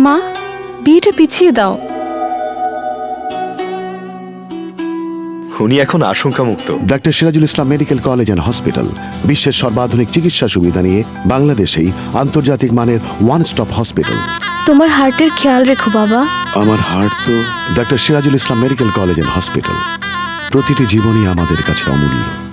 মা, বিয়েটা পিছিয়ে দাও। উনি এখন আশঙ্কামুক্ত। Doctor Sirajul Islam medical college and hospital বিশ্বের সর্বাধুনিক চিকিৎসা সুবিধা নিয়ে বাংলাদেশেই আন্তর্জাতিক মানের ওয়ান স্টপ হসপিটাল। তোমার হার্টের খেয়াল রেখো বাবা। আমার হার্ট তো doctor Sirajul Islam medical college and hospital. প্রতিটি জীবনই আমাদের কাছে অমূল্য।